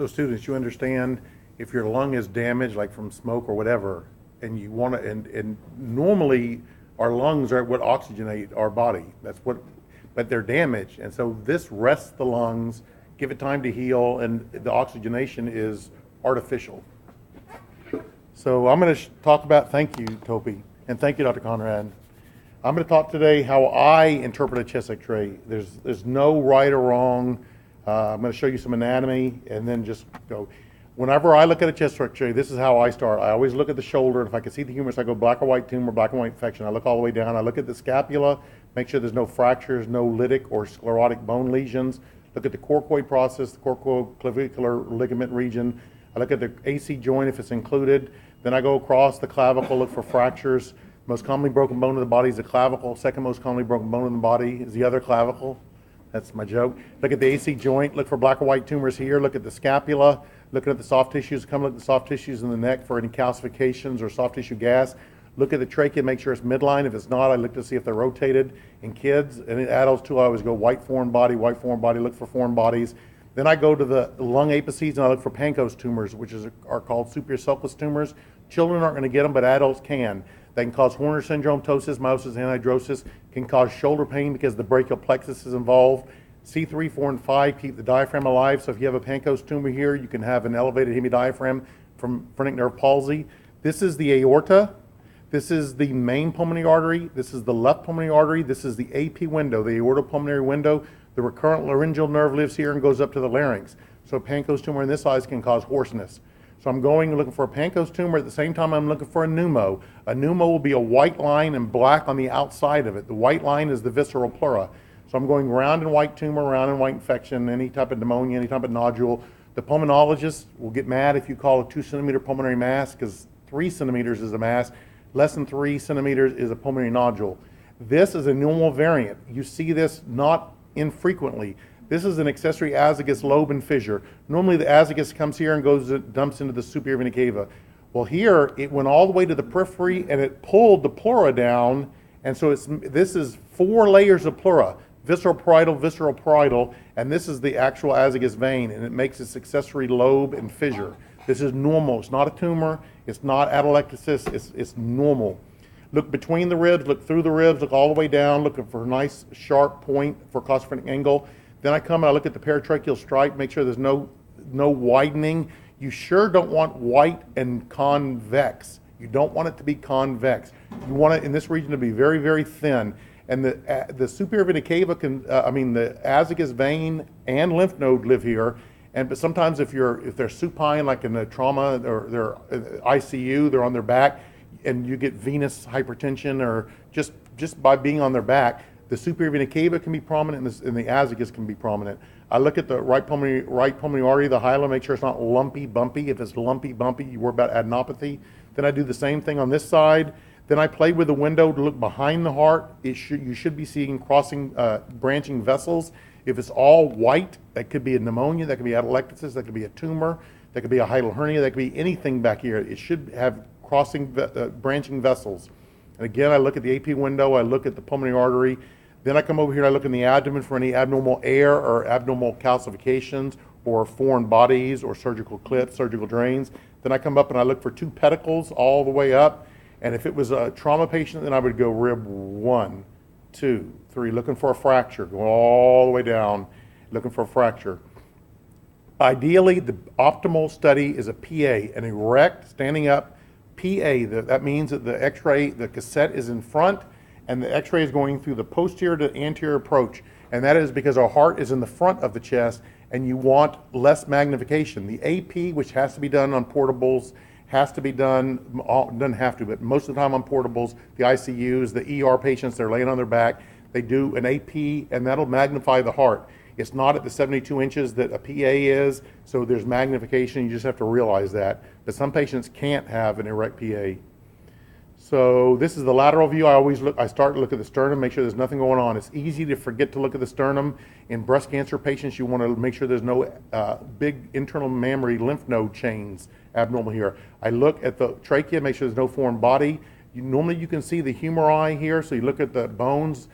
So students, you understand if your lung is damaged, like from smoke or whatever, and you want to, and normally our lungs are what oxygenate our body. That's what, but they're damaged. And so this rests the lungs, give it time to heal, and the oxygenation is artificial. So I'm going to talk about, thank you, Topi, and thank you, Dr. Conrad. I'm going to talk today how I interpret a chest x-ray. There's no right or wrong. I'm going to show you some anatomy and then just go. Whenever I look at a chest x-ray, this is how I start. I always look at the shoulder, and if I can see the humerus, I go black or white tumor, black and white infection. I look all the way down. I look at the scapula, make sure there's no fractures, no lytic or sclerotic bone lesions. Look at the coracoid process, the coracoclavicular ligament region. I look at the AC joint if it's included. Then I go across the clavicle, look for fractures. Most commonly broken bone of the body is the clavicle. Second most commonly broken bone in the body is the other clavicle. That's my joke. Look at the AC joint, look for black or white tumors here. Look at the scapula, looking at the soft tissues. Come look at the soft tissues in the neck for any calcifications or soft tissue gas. Look at the trachea, make sure it's midline. If it's not, I look to see if they're rotated. In kids and in adults too, I always go white foreign body, look for foreign bodies. Then I go to the lung apices and I look for Pancoast tumors, which are called superior sulcus tumors. Children aren't going to get them, but adults can. They can cause Horner syndrome, ptosis, meiosis, anhidrosis, can cause shoulder pain because the brachial plexus is involved. C3, 4, and 5 keep the diaphragm alive. So if you have a Pancoast tumor here, you can have an elevated hemidiaphragm from phrenic nerve palsy. This is the aorta. This is the main pulmonary artery. This is the left pulmonary artery. This is the AP window, the aortopulmonary window. The recurrent laryngeal nerve lives here and goes up to the larynx. So a Pancoast tumor in this size can cause hoarseness. So I'm going looking for a Pancoast tumor. At the same time, I'm looking for a pneumo. A pneumo will be a white line and black on the outside of it. The white line is the visceral pleura. So I'm going round and white tumor, round and white infection, any type of pneumonia, any type of nodule. The pulmonologist will get mad if you call a 2-centimeter pulmonary mass because 3 centimeters is a mass. Less than 3 centimeters is a pulmonary nodule. This is a normal variant. You see this not infrequently. This is an accessory azygous lobe and fissure. Normally the azygous comes here and dumps into the superior vena cava. Well, here it went all the way to the periphery and it pulled the pleura down, and so this is 4 layers of pleura, visceral parietal, and this is the actual azygous vein, and it makes this accessory lobe and fissure. This is normal. It's not a tumor. It's not atelectasis. It's normal. Look between the ribs, look through the ribs, look all the way down, looking for a nice sharp point for costophrenic angle. Then I come and I look at the paratracheal stripe, make sure there's no widening. You sure don't want white and convex. You don't want it to be convex. You want it in this region to be very, very thin. And the superior vena cava the azygous vein and lymph node live here. But sometimes if they're supine, like in the trauma or they're ICU, they're on their back, and you get venous hypertension or just by being on their back, the superior vena cava can be prominent and the azygous can be prominent. I look at the right pulmonary artery, the hilum, make sure it's not lumpy, bumpy. If it's lumpy, bumpy, you worry about adenopathy. Then I do the same thing on this side. Then I play with the window to look behind the heart. You should be seeing branching vessels. If it's all white, that could be a pneumonia, that could be atelectasis, that could be a tumor, that could be a hiatal hernia, that could be anything back here. It should have branching vessels. And again, I look at the AP window, I look at the pulmonary artery. Then I come over here and I look in the abdomen for any abnormal air or abnormal calcifications or foreign bodies or surgical clips, surgical drains. Then I come up and I look for 2 pedicles all the way up. And if it was a trauma patient, then I would go rib 1, 2, 3, looking for a fracture, go all the way down, looking for a fracture. Ideally, the optimal study is a PA, an erect, standing up PA. That means that the x-ray, the cassette is in front, and the x-ray is going through the posterior to anterior approach. And that is because our heart is in the front of the chest, and you want less magnification. The AP, which has to be done on portables, has to be done, doesn't have to, but most of the time on portables, the ICUs, the ER patients, they're laying on their back, they do an AP, and that'll magnify the heart. It's not at the 72 inches that a PA is, so there's magnification, you just have to realize that. But some patients can't have an erect PA. So this is the lateral view. I start to look at the sternum, make sure there's nothing going on. It's easy to forget to look at the sternum. In breast cancer patients, you want to make sure there's no big internal mammary lymph node chains abnormal here. I look at the trachea, make sure there's no foreign body. Normally you can see the humeri here, so you look at the bones.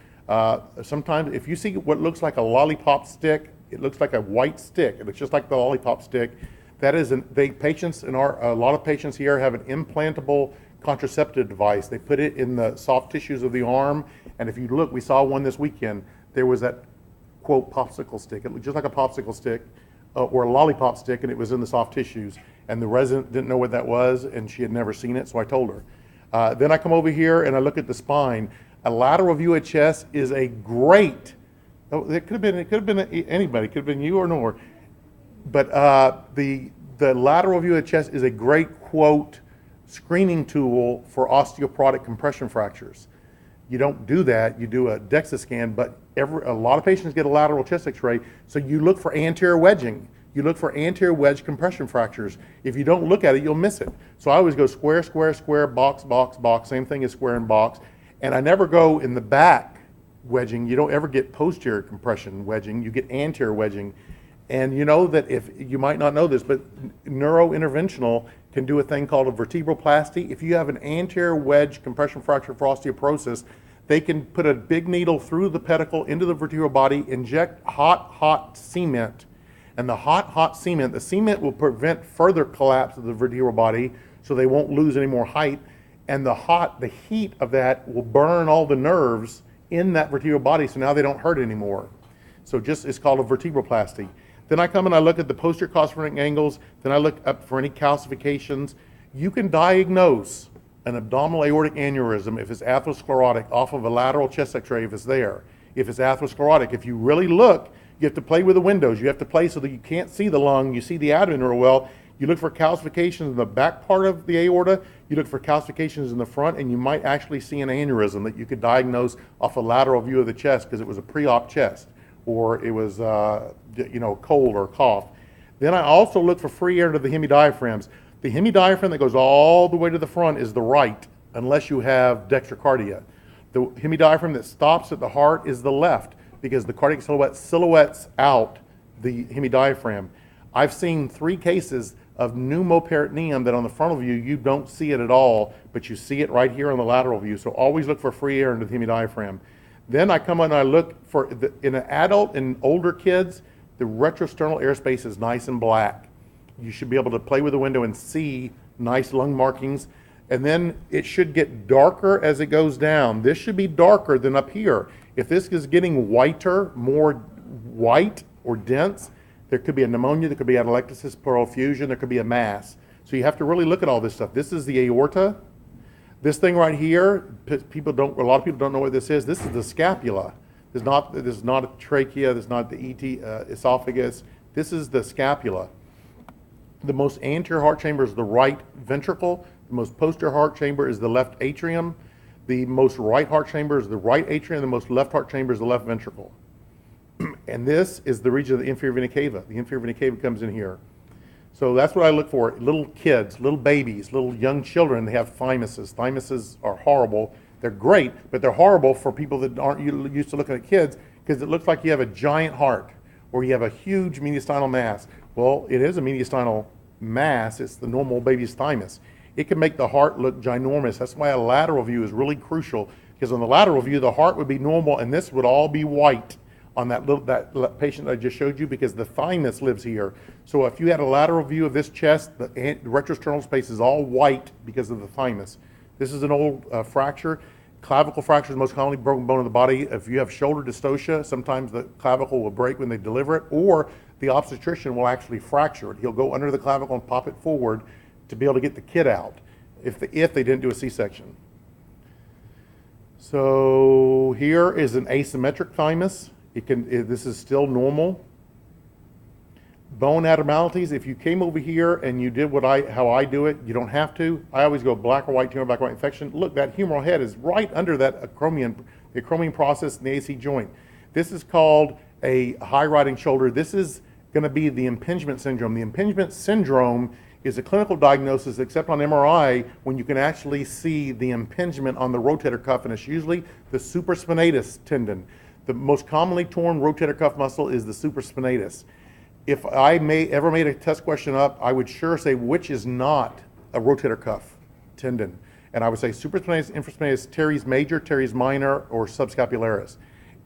Sometimes if you see what looks like a lollipop stick, it looks like a white stick. It looks just like the lollipop stick. That is, a lot of patients here have an implantable contraceptive device. They put it in the soft tissues of the arm, and if you look, we saw one this weekend. There was that, quote, popsicle stick. It looked just like a popsicle stick or a lollipop stick, and it was in the soft tissues. And the resident didn't know what that was, and she had never seen it, so I told her. Then I come over here and I look at the spine. A lateral view of chest is a great, it could have been anybody, it could have been you or Nor, but the lateral view of the chest is a great, quote, screening tool for osteoporotic compression fractures. You don't do that, you do a DEXA scan, but a lot of patients get a lateral chest x-ray, so you look for anterior wedging. You look for anterior wedge compression fractures. If you don't look at it, you'll miss it. So I always go square, square, square, box, box, box, same thing as square and box. And I never go in the back wedging. You don't ever get posterior compression wedging, you get anterior wedging. And you know that if, you might not know this, but neurointerventional can do a thing called a vertebroplasty. If you have an anterior wedge compression fracture for osteoporosis, they can put a big needle through the pedicle into the vertebral body, inject hot cement, and the hot cement, the cement will prevent further collapse of the vertebral body so they won't lose any more height. And the heat of that will burn all the nerves in that vertebral body, so now they don't hurt anymore. So it's called a vertebroplasty. Then I come and I look at the posterior cosphenic angles, then I look up for any calcifications. You can diagnose an abdominal aortic aneurysm if it's atherosclerotic off of a lateral chest x-ray if it's there. If it's atherosclerotic, if you really look, you have to play with the windows. You have to play so that you can't see the lung, you see the abdomen real well. You look for calcifications in the back part of the aorta, you look for calcifications in the front, and you might actually see an aneurysm that you could diagnose off a lateral view of the chest because it was a pre-op chest, or it was cold or cough. Then I also look for free air to the hemidiaphragms. The hemidiaphragm that goes all the way to the front is the right, unless you have dextrocardia. The hemidiaphragm that stops at the heart is the left, because the cardiac silhouette silhouettes out the hemidiaphragm. I've seen 3 cases of pneumoperitoneum that on the frontal view you don't see it at all, but you see it right here on the lateral view. So always look for free air into the hemidiaphragm. Then I come and I look for, in an adult and older kids, the retrosternal airspace is nice and black. You should be able to play with the window and see nice lung markings. And then it should get darker as it goes down. This should be darker than up here. If this is getting whiter, more white or dense, there could be a pneumonia, there could be atelectasis, pleural effusion, there could be a mass. So you have to really look at all this stuff. This is the aorta. This thing right here, a lot of people don't know what this is. This is the scapula. This is not a trachea, this is not the esophagus. This is the scapula. The most anterior heart chamber is the right ventricle. The most posterior heart chamber is the left atrium. The most right heart chamber is the right atrium. The most left heart chamber is the left ventricle. And this is the region of the inferior vena cava. The inferior vena cava comes in here. So that's what I look for. Little kids, little babies, little young children, they have thymuses. Thymuses are horrible. They're great, but they're horrible for people that aren't used to looking at kids, because it looks like you have a giant heart or you have a huge mediastinal mass. Well, it is a mediastinal mass. It's the normal baby's thymus. It can make the heart look ginormous. That's why a lateral view is really crucial, because on the lateral view, the heart would be normal and this would all be white on that patient I just showed you, because the thymus lives here. So if you had a lateral view of this chest, the retrosternal space is all white because of the thymus. This is an old fracture. Clavicle fracture is the most commonly broken bone in the body. If you have shoulder dystocia, sometimes the clavicle will break when they deliver it, or the obstetrician will actually fracture it. He'll go under the clavicle and pop it forward to be able to get the kid out if they didn't do a C-section. So here is an asymmetric thymus. This is still normal. Bone abnormalities, if you came over here and you did how I do it, you don't have to. I always go black or white tumor, black or white infection. Look, that humeral head is right under that the acromion process in the AC joint. This is called a high riding shoulder. This is going to be the impingement syndrome. The impingement syndrome is a clinical diagnosis, except on MRI, when you can actually see the impingement on the rotator cuff, and it's usually the supraspinatus tendon. The most commonly torn rotator cuff muscle is the supraspinatus. If I ever made a test question up, I would sure say which is not a rotator cuff tendon. And I would say supraspinatus, infraspinatus, teres major, teres minor, or subscapularis.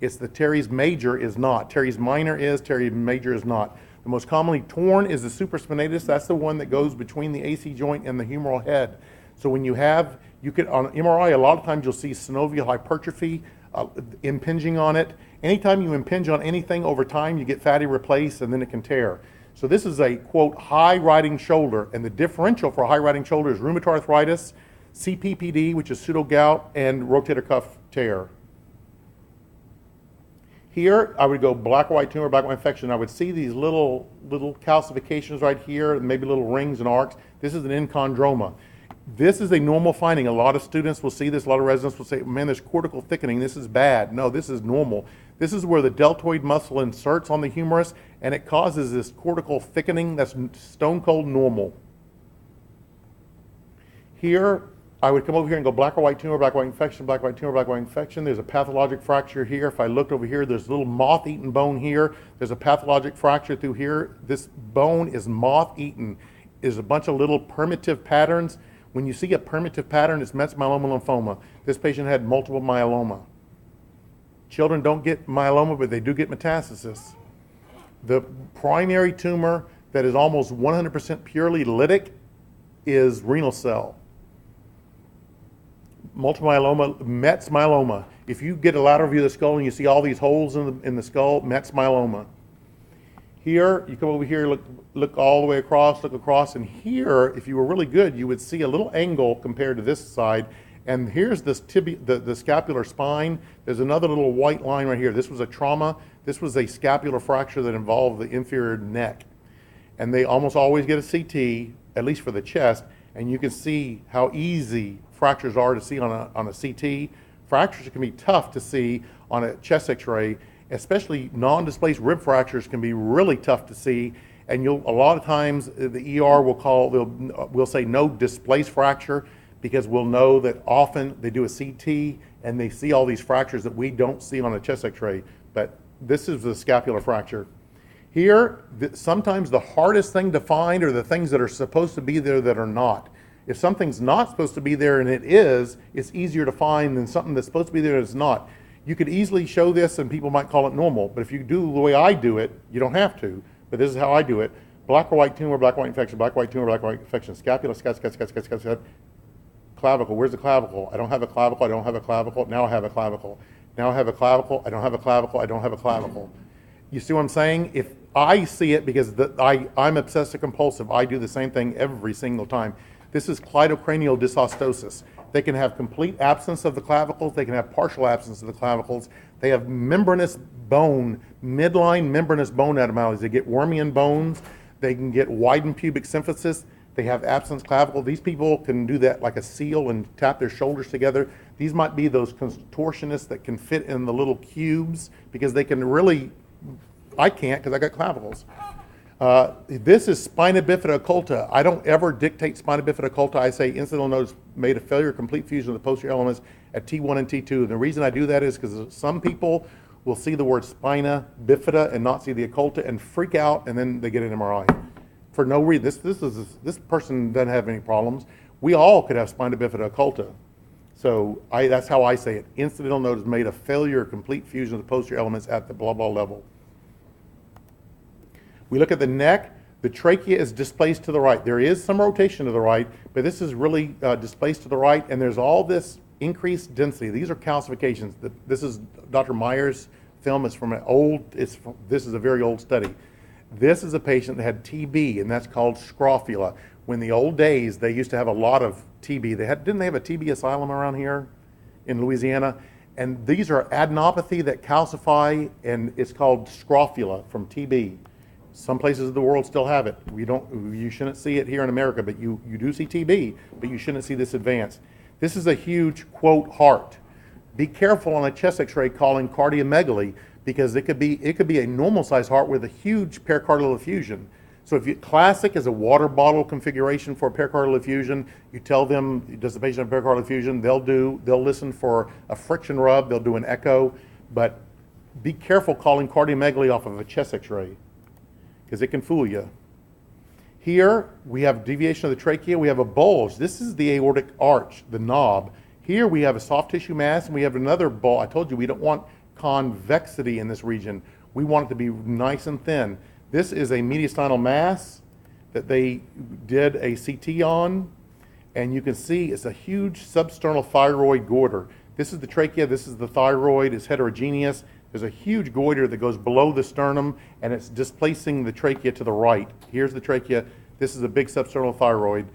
It's the teres major is not. Teres minor is, teres major is not. The most commonly torn is the supraspinatus. That's the one that goes between the AC joint and the humeral head. So when you have, you could, on MRI, a lot of times you'll see synovial hypertrophy, impinging on it. Anytime you impinge on anything over time, you get fatty replace and then it can tear. So this is a, quote, high riding shoulder, and the differential for high riding shoulder is rheumatoid arthritis, CPPD, which is pseudogout, and rotator cuff tear. Here, I would go black or white tumor, black or white infection. I would see these little calcifications right here, maybe little rings and arcs. This is an enchondroma. This is a normal finding. A lot of students will see this. A lot of residents will say, man, there's cortical thickening. This is bad. No, this is normal. This is where the deltoid muscle inserts on the humerus, and it causes this cortical thickening that's stone cold normal. Here, I would come over here and go black or white tumor, black or white infection, black or white tumor, black or white infection. There's a pathologic fracture here. If I looked over here, there's a little moth-eaten bone here. There's a pathologic fracture through here. This bone is moth-eaten. Is a bunch of little primitive patterns. When you see a primitive pattern, it's Mets myeloma lymphoma. This patient had multiple myeloma. Children don't get myeloma, but they do get metastasis. The primary tumor that is almost 100% purely lytic is renal cell. Multiple myeloma, Mets myeloma. If you get a lateral view of the skull and you see all these holes in the skull, Mets myeloma. Here, you come over here, look all the way across, look across, and here, if you were really good, you would see a little angle compared to this side. And here's this the scapular spine. There's another little white line right here. This was a trauma. This was a scapular fracture that involved the inferior neck. And they almost always get a CT, at least for the chest, and you can see how easy fractures are to see on a CT. Fractures can be tough to see on a chest x-ray, especially non-displaced rib fractures can be really tough to see. And a lot of times the ER will say no displaced fracture, because we'll know that often they do a CT and they see all these fractures that we don't see on a chest x-ray. But this is the scapular fracture. Here, sometimes the hardest thing to find are the things that are supposed to be there that are not. If something's not supposed to be there and it is, it's easier to find than something that's supposed to be there and it's not. You could easily show this and people might call it normal, but if you do the way I do it, you don't have to, but this is how I do it. Black or white tumor, black or white infection, black or white tumor, black or white infection, scapula, clavicle. Where's the clavicle? I don't have a clavicle, I don't have a clavicle, now I have a clavicle. Now I have a clavicle, I don't have a clavicle, I don't have a clavicle. You see what I'm saying? If I see it, because I'm obsessive compulsive, I do the same thing every single time. This is cleidocranial dysostosis. They can have complete absence of the clavicles, they can have partial absence of the clavicles. They have membranous bone, midline membranous bone abnormalities. They get Wormian bones, they can get widened pubic symphysis, they have absence clavicle. These people can do that like a seal and tap their shoulders together. These might be those contortionists that can fit in the little cubes, because they can really, I can't because I got clavicles. This is Spina Bifida Occulta. I don't ever dictate Spina Bifida Occulta. I say incidental nodes made a failure, complete fusion of the posterior elements at T1 and T2. And the reason I do that is because some people will see the word Spina Bifida and not see the Occulta and freak out, and then they get an MRI for no reason. This person doesn't have any problems. We all could have Spina Bifida Occulta. So that's how I say it. Incidental node has made a failure, complete fusion of the posterior elements at the blah blah level. We look at the neck, the trachea is displaced to the right. There is some rotation to the right, but this is really displaced to the right, and there's all this increased density. These are calcifications. This is Dr. Meyer's film. It's from this is a very old study. This is a patient that had TB, and that's called Scrofula. When the old days, they used to have a lot of TB. Didn't they have a TB asylum around here in Louisiana? And these are adenopathy that calcify, and it's called Scrofula from TB. Some places of the world still have it. You shouldn't see it here in America, but you do see TB, but you shouldn't see this advanced. This is a huge, quote, heart. Be careful on a chest x-ray calling cardiomegaly, because it could be a normal sized heart with a huge pericardial effusion. So classic is a water bottle configuration for pericardial effusion. You tell them, does the patient have pericardial effusion? They'll listen for a friction rub, they'll do an echo, but be careful calling cardiomegaly off of a chest x-ray, because it can fool you. Here, we have deviation of the trachea. We have a bulge. This is the aortic arch, the knob. Here, we have a soft tissue mass, and we have another bulge. I told you we don't want convexity in this region. We want it to be nice and thin. This is a mediastinal mass that they did a CT on, and you can see it's a huge substernal thyroid goiter. This is the trachea, this is the thyroid, it's heterogeneous. There's a huge goiter that goes below the sternum, and it's displacing the trachea to the right. Here's the trachea. This is a big substernal thyroid.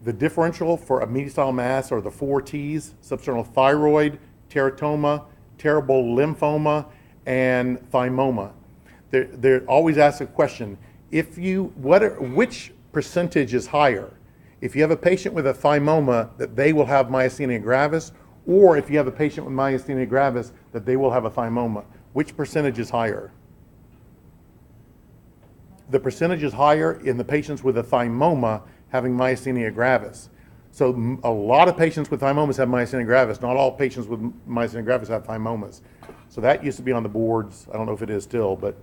The differential for a mediastinal mass are the 4 T's: substernal thyroid, teratoma, terrible lymphoma, and thymoma. They're always asked a question: which percentage is higher? If you have a patient with a thymoma, that they will have myasthenia gravis, or if you have a patient with myasthenia gravis, that they will have a thymoma. Which percentage is higher? The percentage is higher in the patients with a thymoma having myasthenia gravis. So a lot of patients with thymomas have myasthenia gravis. Not all patients with myasthenia gravis have thymomas. So that used to be on the boards. I don't know if it is still, but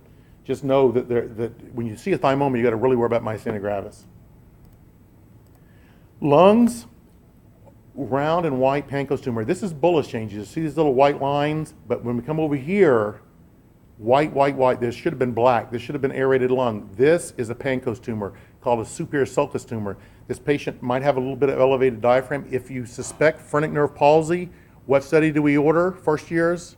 just know that when you see a thymoma, you got to really worry about myasthenia gravis. Lungs, round and white pancreas tumor. This is bullous changes. You see these little white lines, but when we come over here, white, white, white, this should have been black. This should have been aerated lung. This is a pancreas tumor called a superior sulcus tumor. This patient might have a little bit of elevated diaphragm. If you suspect phrenic nerve palsy, what study do we order first years?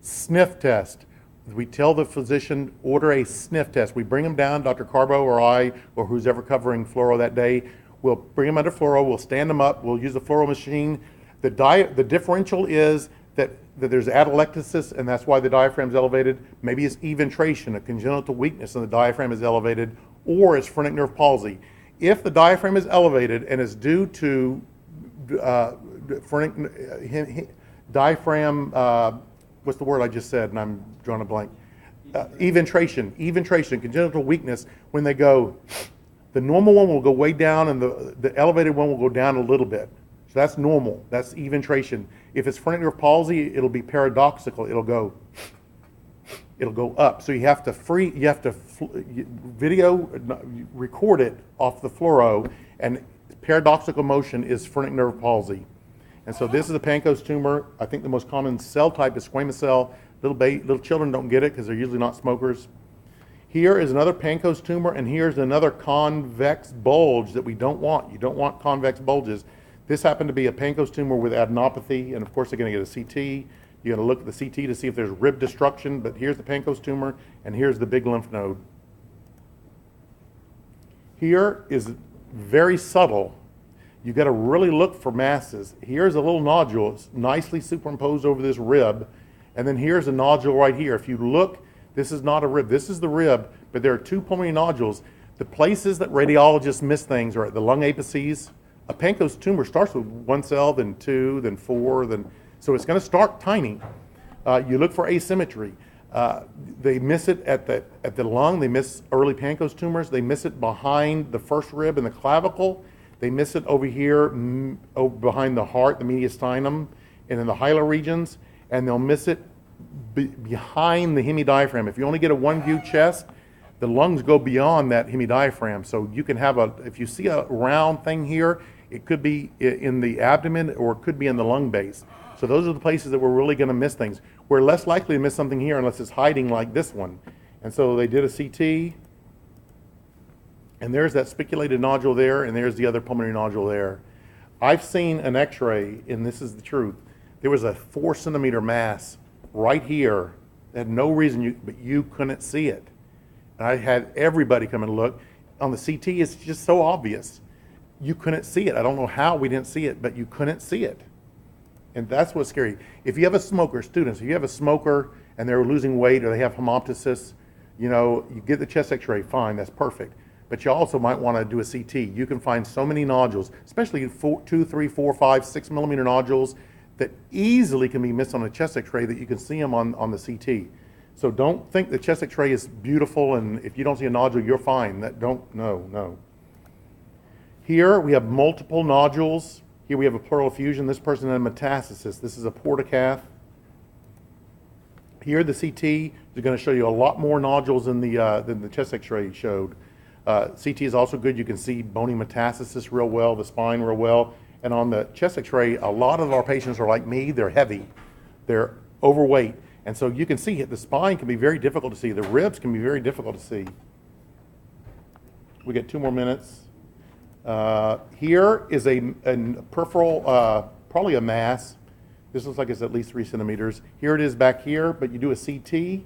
Sniff test. We tell the physician, order a sniff test. We bring them down, Dr. Carbo or I, or who's ever covering fluoro that day. We'll bring them under fluoro, we'll stand them up, we'll use the fluoro machine. The differential is that there's atelectasis, and that's why the diaphragm is elevated. Maybe it's eventration, a congenital weakness, and the diaphragm is elevated, or it's phrenic nerve palsy. If the diaphragm is elevated and is due to diaphragm, what's the word I just said, and I'm drawing a blank? Eventration, congenital weakness, when they go, the normal one will go way down and the elevated one will go down a little bit. So that's normal, that's eventration. If it's phrenic nerve palsy, it'll be paradoxical, it'll go up. So you have to record it off the fluoro, and paradoxical motion is phrenic nerve palsy. And so this is a pancreas tumor. I think the most common cell type is squamous cell. Little children don't get it because they're usually not smokers. Here is another pancreas tumor, and here's another convex bulge that we don't want. You don't want convex bulges. This happened to be a pancreas tumor with adenopathy, and of course they're going to get a CT. You're going to look at the CT to see if there's rib destruction, but here's the pancreas tumor, and here's the big lymph node. Here is very subtle. You got to really look for masses. Here's a little nodule. It's nicely superimposed over this rib, and then here's a nodule right here. If you look, this is not a rib. This is the rib, but there are 2 pulmonary nodules. The places that radiologists miss things are at the lung apices. A pancreas tumor starts with 1 cell, then 2, then 4, so it's going to start tiny. You look for asymmetry. They miss it at the lung. They miss early pancreas tumors. They miss it behind the first rib and the clavicle. They miss it over here behind the heart, the mediastinum, and in the hilar regions. And they'll miss it behind the hemidiaphragm. If you only get a 1-view chest, the lungs go beyond that hemidiaphragm. So you can have if you see a round thing here, it could be in the abdomen or it could be in the lung base. So those are the places that we're really going to miss things. We're less likely to miss something here unless it's hiding like this one. And so they did a CT, and there's that spiculated nodule there, and there's the other pulmonary nodule there. I've seen an x-ray, and this is the truth. There was a 4-centimeter mass right here that had no reason, but you couldn't see it. And I had everybody come and look. On the CT, it's just so obvious. You couldn't see it. I don't know how we didn't see it, but you couldn't see it. And that's what's scary. If you have a smoker, students, if you have a smoker and they're losing weight or they have hemoptysis, you get the chest x-ray, fine, that's perfect. But you also might want to do a CT. You can find so many nodules, especially 2, 3, 4, 5, 6 millimeter nodules that easily can be missed on a chest x-ray that you can see them on the CT. So don't think the chest x-ray is beautiful and if you don't see a nodule, you're fine. No. Here we have multiple nodules. Here we have a pleural effusion. This person had metastasis. This is a portocath. Here the CT is going to show you a lot more nodules than the chest x-ray showed. CT is also good. You can see bony metastasis real well, the spine real well. And on the chest x-ray, a lot of our patients are like me. They're heavy. They're overweight. And so you can see the spine can be very difficult to see. The ribs can be very difficult to see. We get 2 more minutes. Here is a peripheral, probably a mass. This looks like it's at least 3 centimeters. Here it is back here, but you do a CT,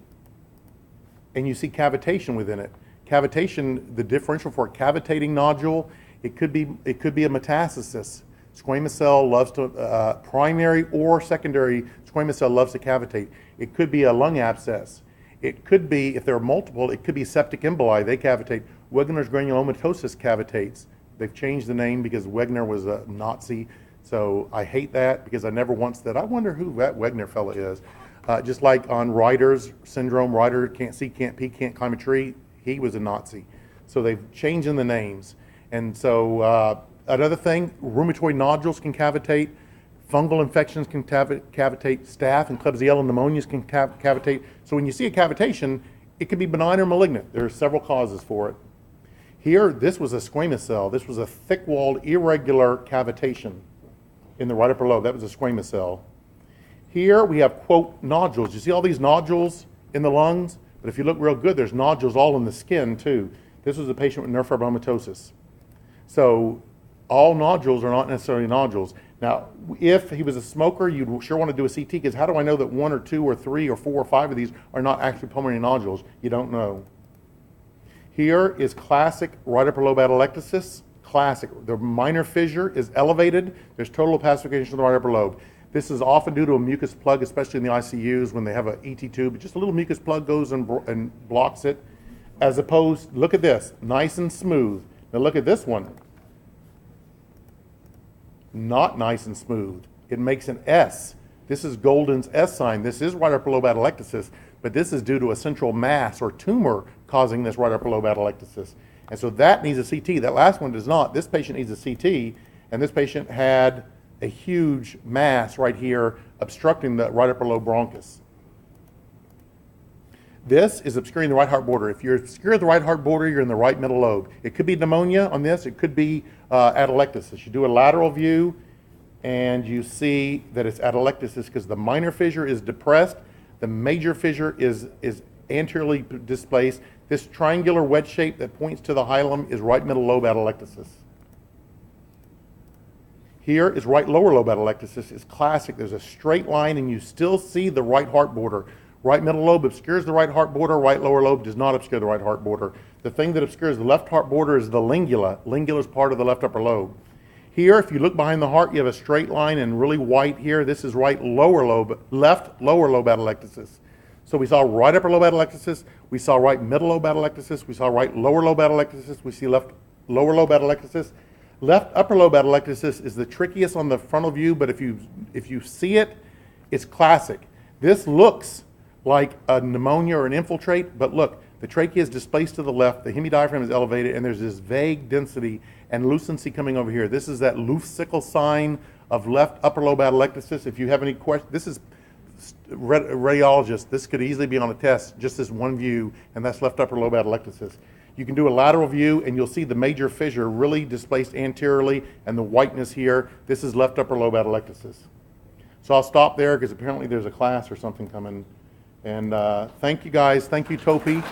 and you see cavitation within it. Cavitation, the differential for a cavitating nodule, it could be a metastasis. Squamous cell loves to, primary or secondary squamous cell loves to cavitate. It could be a lung abscess. It could be, if there are multiple, it could be septic emboli. They cavitate. Wegener's granulomatosis cavitates. They've changed the name because Wegener was a Nazi. So I hate that because I never once said, I wonder who that Wegener fella is. Just like on Reiter's syndrome, Reiter can't see, can't pee, can't climb a tree. He was a Nazi. So they've changed in the names. And so another thing, rheumatoid nodules can cavitate. Fungal infections can cavitate. Staph and Klebsiella pneumonias can cavitate. So when you see a cavitation, it can be benign or malignant. There are several causes for it. Here, this was a squamous cell. This was a thick-walled, irregular cavitation in the right upper lobe. That was a squamous cell. Here we have, quote, nodules. You see all these nodules in the lungs? But if you look real good, there's nodules all in the skin, too. This was a patient with neurofibromatosis. So all nodules are not necessarily nodules. Now, if he was a smoker, you'd sure want to do a CT, because how do I know that 1 or 2 or 3 or 4 or 5 of these are not actually pulmonary nodules? You don't know. Here is classic right upper lobe atelectasis. Classic. The minor fissure is elevated. There's total opacification of the right upper lobe. This is often due to a mucus plug, especially in the ICUs when they have an ET tube. Just a little mucus plug goes and blocks it. As opposed, look at this, nice and smooth. Now look at this one. Not nice and smooth. It makes an S. This is Golden's S sign. This is right upper lobe atelectasis, but this is due to a central mass or tumor causing this right upper lobe atelectasis. And so that needs a CT. That last one does not. This patient needs a CT, and this patient had a huge mass right here obstructing the right upper lobe bronchus. This is obscuring the right heart border. If you're obscure the right heart border, you're in the right middle lobe. It could be pneumonia on this. It could be atelectasis. You do a lateral view, and you see that it's atelectasis because the minor fissure is depressed. The major fissure is anteriorly displaced. This triangular wedge shape that points to the hilum is right middle lobe atelectasis. Here is right lower lobe atelectasis. It's classic. There's a straight line, and you still see the right heart border. Right middle lobe obscures the right heart border. Right lower lobe does not obscure the right heart border. The thing that obscures the left heart border is the lingula. Lingula is part of the left upper lobe. Here, if you look behind the heart, you have a straight line and really white here. This is right lower lobe, left lower lobe atelectasis. So we saw right upper lobe atelectasis. We saw right middle lobe atelectasis. We saw right lower lobe atelectasis. We see left lower lobe atelectasis. Left upper lobe atelectasis is the trickiest on the frontal view, but if you see it, it's classic. This looks like a pneumonia or an infiltrate, but look, the trachea is displaced to the left, the hemidiaphragm is elevated, and there's this vague density and lucency coming over here. This is that Luf-Sickle sign of left upper lobe atelectasis. If you have any questions, this is radiologist. This could easily be on a test, just this one view, and that's left upper lobe atelectasis. You can do a lateral view, and you'll see the major fissure really displaced anteriorly, and the whiteness here. This is left upper lobe atelectasis. So I'll stop there because apparently there's a class or something coming. And thank you guys. Thank you, Topi.